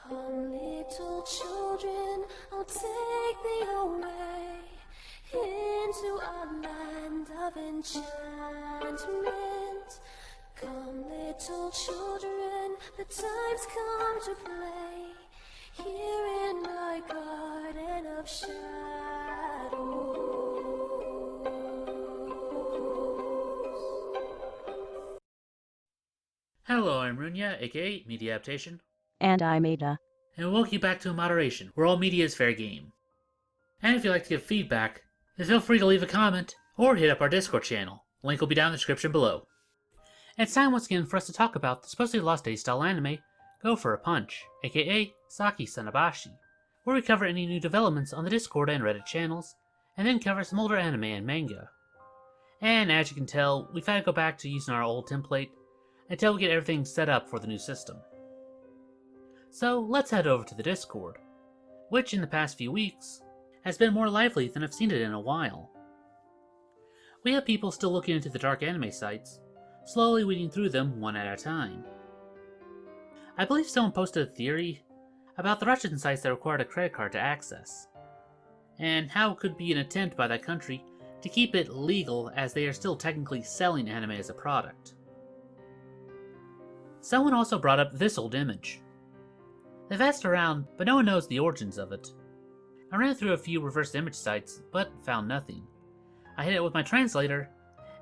Come, little children, I'll take thee away into a land of enchantment. Come, little children, the time's come to play here in my garden of shadows. Hello, I'm Runya, aka Media Adaptation. And I'm Ada. And welcome you back to Moderation, where all media is fair game. And if you'd like to give feedback, then feel free to leave a comment or hit up our Discord channel. Link will be down in the description below. And it's time once again for us to talk about the supposedly lost day style anime, Go for a Punch, aka Saki Sanobashi, where we cover any new developments on the Discord and Reddit channels, and then cover some older anime and manga. And as you can tell, we've had to go back to using our old template until we get everything set up for the new system. So let's head over to the Discord, which in the past few weeks has been more lively than I've seen it in a while. We have people still looking into the dark anime sites, slowly weeding through them one at a time. I believe someone posted a theory about the Russian sites that required a credit card to access, and how it could be an attempt by that country to keep it legal as they are still technically selling anime as a product. Someone also brought up this old image. They've asked around, but no one knows the origins of it. I ran through a few reverse image sites, but found nothing. I hit it with my translator,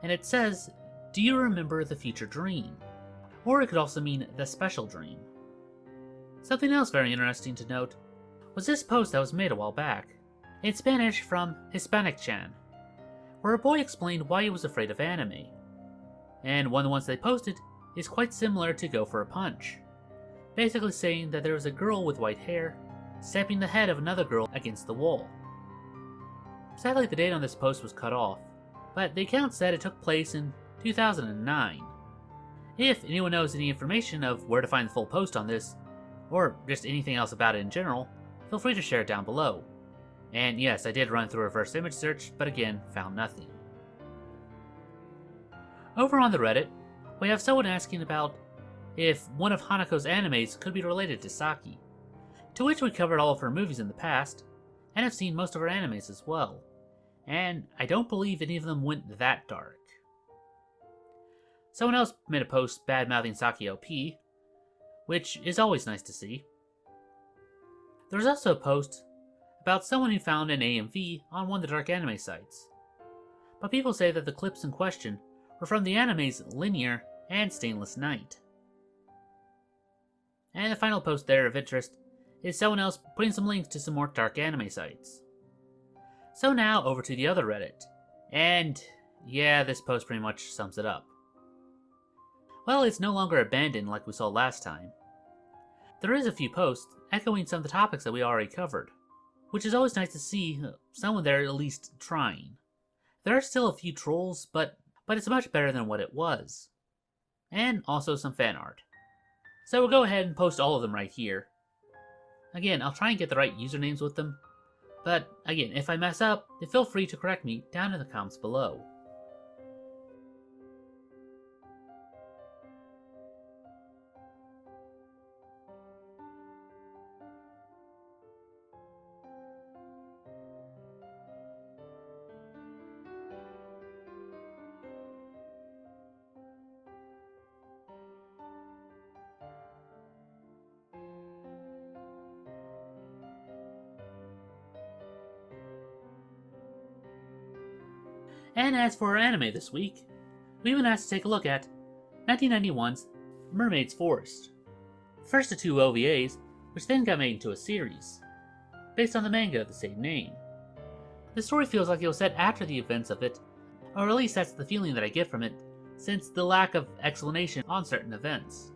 and it says, "Do you remember the future dream?" Or it could also mean the special dream. Something else very interesting to note was this post that was made a while back, in Spanish from Hispanic-chan, where a boy explained why he was afraid of anime. And one of the ones they posted is quite similar to Go for a Punch, basically saying that there was a girl with white hair stabbing the head of another girl against the wall. Sadly, the date on this post was cut off, but the account said it took place in 2009. If anyone knows any information of where to find the full post on this, or just anything else about it in general, feel free to share it down below. And yes, I did run through a reverse image search, but again, found nothing. Over on the Reddit, we have someone asking about if one of Hanako's animes could be related to Saki, to which we covered all of her movies in the past, and have seen most of her animes as well, and I don't believe any of them went that dark. Someone else made a post bad-mouthing Saki OP, which is always nice to see. There was also a post about someone who found an AMV on one of the dark anime sites, but people say that the clips in question were from the animes Linear and Stainless Night. And the final post there of interest is someone else putting some links to some more dark anime sites. So now over to the other Reddit, and yeah, this post pretty much sums it up. Well, it's no longer abandoned like we saw last time. There is a few posts echoing some of the topics that we already covered, which is always nice to see someone there at least trying. There are still a few trolls, but it's much better than what it was. And also some fan art. So we'll go ahead and post all of them right here. Again, I'll try and get the right usernames with them, but again, if I mess up, then feel free to correct me down in the comments below. And as for our anime this week, we've been asked to take a look at 1991's Mermaid's Forest. First the two OVAs, which then got made into a series, based on the manga of the same name. The story feels like it was set after the events of it, or at least that's the feeling that I get from it, since the lack of explanation on certain events.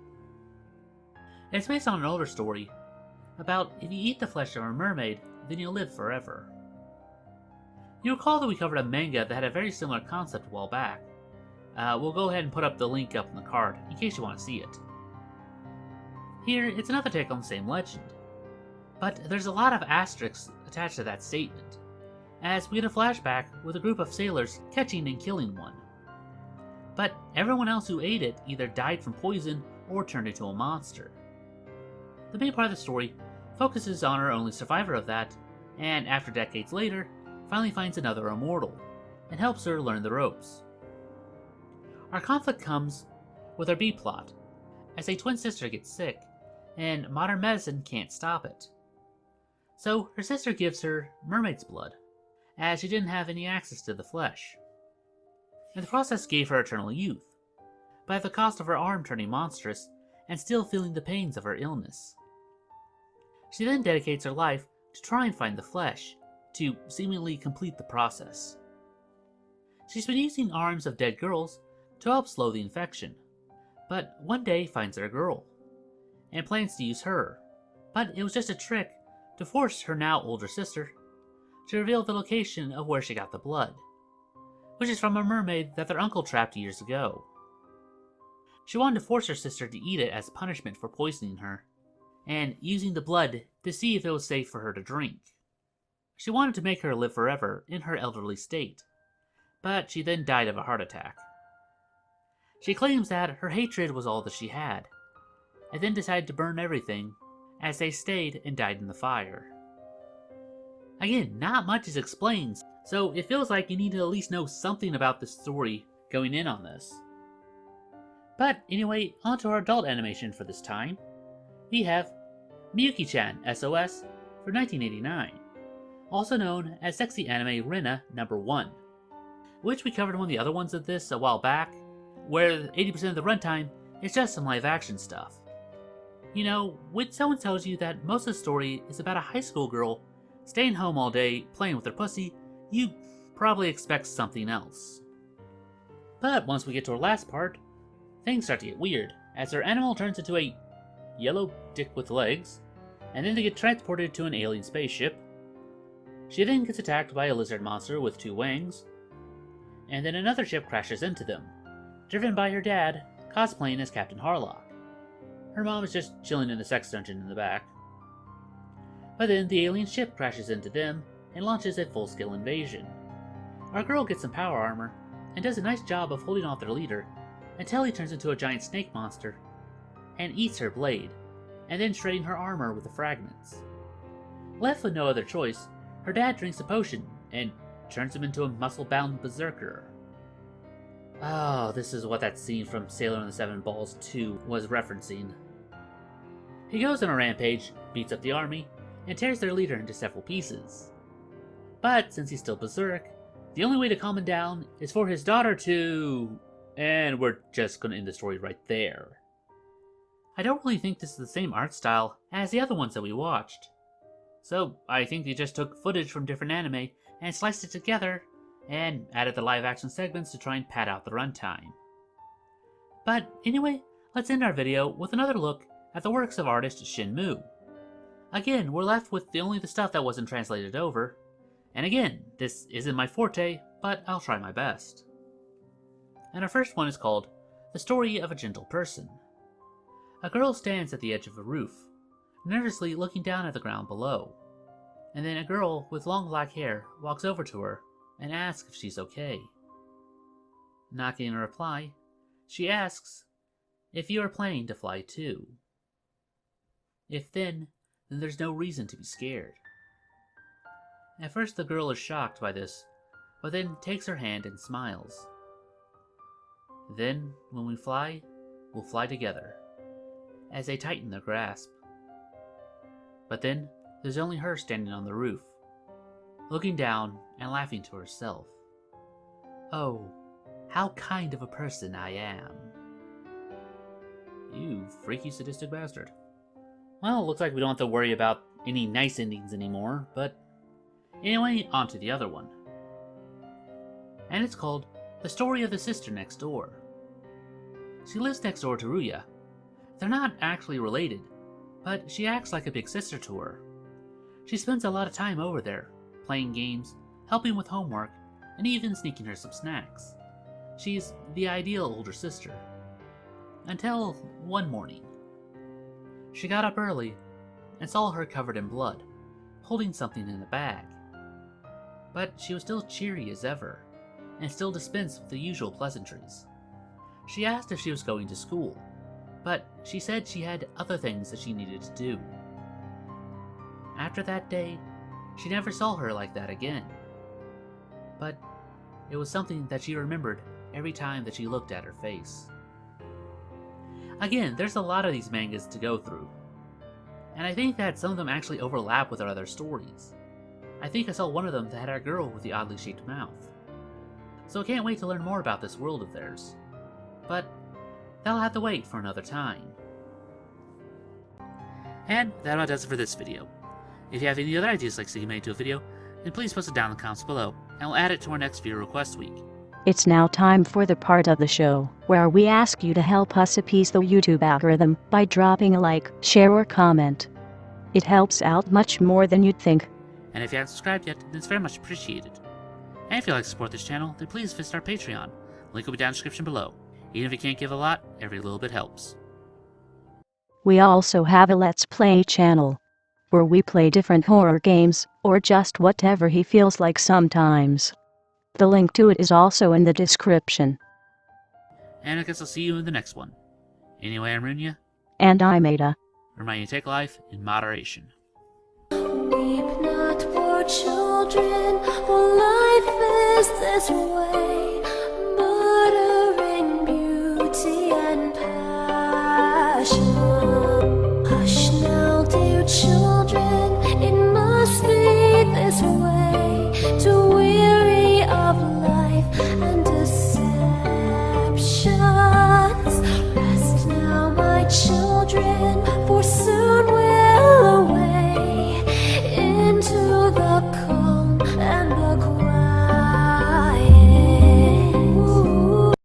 It's based on an older story about if you eat the flesh of a mermaid, then you'll live forever. You recall that we covered a manga that had a very similar concept a while back. We'll go ahead and put up the link up on the card in case you want to see it. Here, it's another take on the same legend, but there's a lot of asterisks attached to that statement, as we get a flashback with a group of sailors catching and killing one. But everyone else who ate it either died from poison or turned into a monster. the main part of the story focuses on our only survivor of that, and after decades later, finally finds another immortal, and helps her learn the ropes. Our conflict comes with our B-plot, as a twin sister gets sick, and modern medicine can't stop it. So her sister gives her mermaid's blood, as she didn't have any access to the flesh. And the process gave her eternal youth, but at the cost of her arm turning monstrous and still feeling the pains of her illness. She then dedicates her life to try and find the flesh, to seemingly complete the process. She's been using arms of dead girls to help slow the infection, but one day finds her a girl, and plans to use her, but it was just a trick to force her now older sister to reveal the location of where she got the blood, which is from a mermaid that their uncle trapped years ago. She wanted to force her sister to eat it as punishment for poisoning her, and using the blood to see if it was safe for her to drink. She wanted to make her live forever in her elderly state, but she then died of a heart attack. She claims that her hatred was all that she had, and then decided to burn everything as they stayed and died in the fire. Again, not much is explained, so it feels like you need to at least know something about the story going in on this. But anyway, onto our adult animation for this time. We have Miyuki-chan SOS for 1989, also known as Sexy Anime Rena #1, which we covered one of the other ones of this a while back, where 80% of the runtime is just some live action stuff. You know, when someone tells you that most of the story is about a high school girl staying home all day playing with her pussy, you probably expect something else. But once we get to our last part, things start to get weird, as her animal turns into a yellow dick with legs, and then they get transported to an alien spaceship. She then gets attacked by a lizard monster with 2 wings, and then another ship crashes into them, driven by her dad, cosplaying as Captain Harlock. Her mom is just chilling in a sex dungeon in the back. But then the alien ship crashes into them and launches a full-scale invasion. Our girl gets some power armor and does a nice job of holding off their leader until he turns into a giant snake monster and eats her blade, and then shredding her armor with the fragments. Left with no other choice, her dad drinks a potion and turns him into a muscle-bound berserker. Oh, this is what that scene from Sailor and the Seven Balls 2 was referencing. He goes on a rampage, beats up the army, and tears their leader into several pieces. But since he's still berserk, the only way to calm him down is for his daughter to... And we're just gonna end the story right there. I don't really think this is the same art style as the other ones that we watched. So I think they just took footage from different anime and sliced it together and added the live action segments to try and pad out the runtime. But anyway, let's end our video with another look at the works of artist Shinmu. Again, we're left with only the stuff that wasn't translated over, and again, this isn't my forte, but I'll try my best. And our first one is called The Story of a Gentle Person. A girl stands at the edge of a roof, nervously looking down at the ground below, and then a girl with long black hair walks over to her and asks if she's okay. Not getting a reply, she asks if you are planning to fly too. If then there's no reason to be scared. At first the girl is shocked by this, but then takes her hand and smiles. Then, when we fly, we'll fly together, as they tighten their grasp. But then, there's only her standing on the roof, looking down and laughing to herself. Oh, how kind of a person I am. You freaky sadistic bastard. Well, looks like we don't have to worry about any nice endings anymore, but anyway, on to the other one. And it's called The Story of the Sister Next Door. She lives next door to Ruya. They're not actually related, but she acts like a big sister to her. She spends a lot of time over there, playing games, helping with homework, and even sneaking her some snacks. She's the ideal older sister. Until one morning. She got up early and saw her covered in blood, holding something in a bag. But she was still cheery as ever, and still dispensed with the usual pleasantries. She asked if she was going to school, but she said she had other things that she needed to do. After that day, she never saw her like that again. But it was something that she remembered every time that she looked at her face. Again, there's a lot of these mangas to go through, and I think that some of them actually overlap with our other stories. I think I saw one of them that had a girl with the oddly shaped mouth. So I can't wait to learn more about this world of theirs. But that'll have to wait for another time. And that about does it for this video. If you have any other ideas like seeing made to a video, then please post it down in the comments below, and we'll add it to our next viewer request week. It's now time for the part of the show where we ask you to help us appease the YouTube algorithm by dropping a like, share, or comment. It helps out much more than you'd think. And if you haven't subscribed yet, then it's very much appreciated. And if you'd like to support this channel, then please visit our Patreon. Link will be down in the description below. Even if you can't give a lot, every little bit helps. We also have a Let's Play channel where we play different horror games, or just whatever he feels like sometimes. The link to it is also in the description. And I guess I'll see you in the next one. Anyway, I'm Runya. And I'm Ada. Remind you to take life in moderation. Weep not, poor children, for life is this way, murdering beauty and passion.